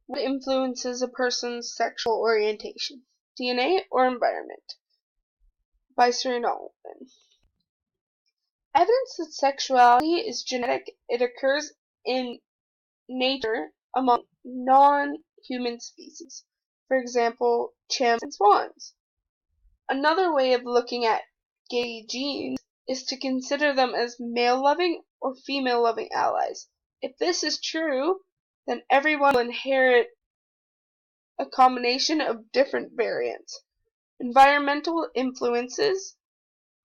What influences a person's sexual orientation? DNA or environment? By Serena Altman. Evidence that sexuality is genetic. It occurs in nature among non-human species. For example, chimps and swans. Another way of looking at gay genes is to consider them as male-loving or female-loving allies. If this is true, then everyone will inherit a combination of different variants. Environmental influences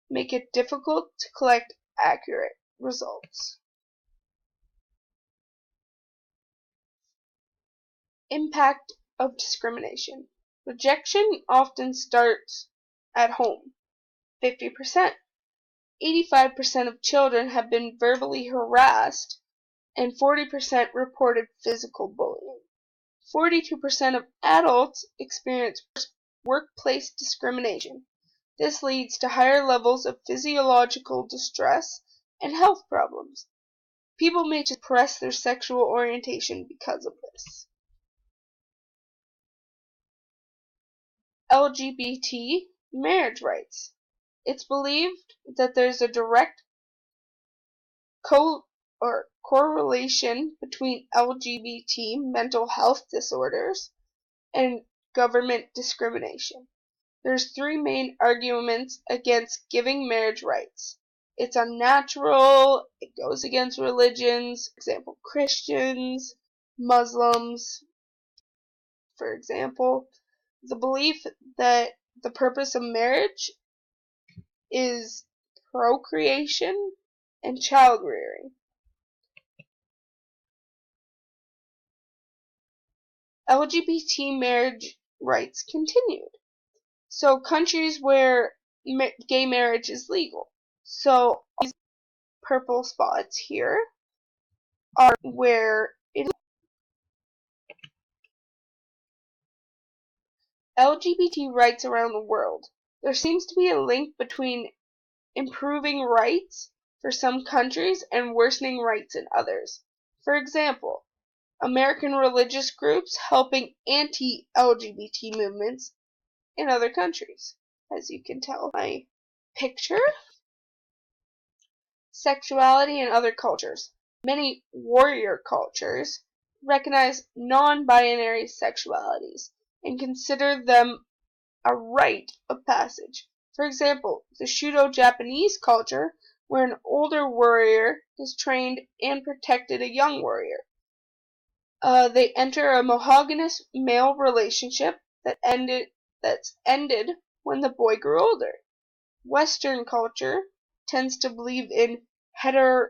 make it difficult to collect accurate results. Impact of discrimination. Rejection often starts at home. 50%. 85% of children have been verbally harassed, and 40% reported physical bullying. 42% of adults experience workplace discrimination. This leads to higher levels of physiological distress and health problems. People may suppress their sexual orientation because of this. LGBT marriage rights. It's believed that there's a direct correlation between LGBT mental health disorders and government discrimination. There's three main arguments against giving marriage rights. It's unnatural, it goes against religions, for example, Christians, Muslims, for example. The belief that the purpose of marriage is procreation and child rearing. LGBT marriage rights continued. So countries where gay marriage is legal. So these purple spots here are where it is. LGBT rights around the world. There seems to be a link between improving rights for some countries and worsening rights in others. For example, American religious groups helping anti-LGBT movements in other countries, as you can tell by my picture. Sexuality in other cultures. Many warrior cultures recognize non-binary sexualities and consider them a rite of passage. For example, the Shudo Japanese culture, where an older warrior is trained and protected a young warrior. They enter a monogamous male relationship that's ended when the boy grew older. Western culture tends to believe in heteronormativity.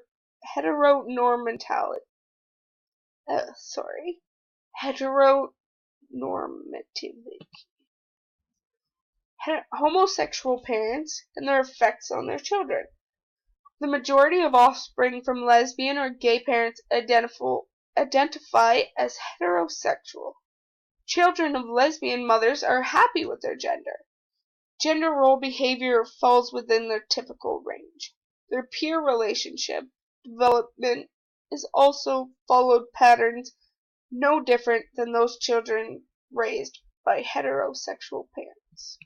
Homosexual parents and their effects on their children. The majority of offspring from lesbian or gay parents identify as heterosexual. Children of lesbian mothers are happy with their gender. Gender role behavior falls within their typical range. Their peer relationship development is also followed patterns no different than those children raised by heterosexual parents.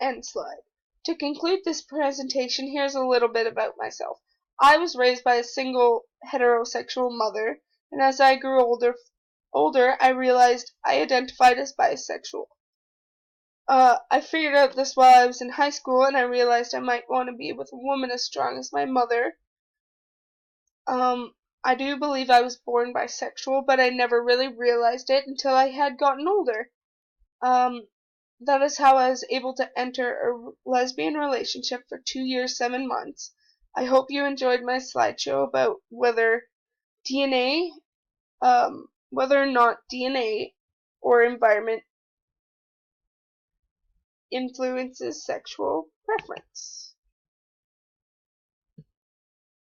End slide. To conclude this presentation, here's a little bit about myself. I was raised by a single heterosexual mother, and as I grew older, I realized I identified as bisexual. I figured out this while I was in high school, and I realized I might want to be with a woman as strong as my mother. I do believe I was born bisexual, but I never really realized it until I had gotten older. That is how I was able to enter a lesbian relationship for 2 years, 7 months. I hope you enjoyed my slideshow about whether or not DNA or environment influences sexual preference.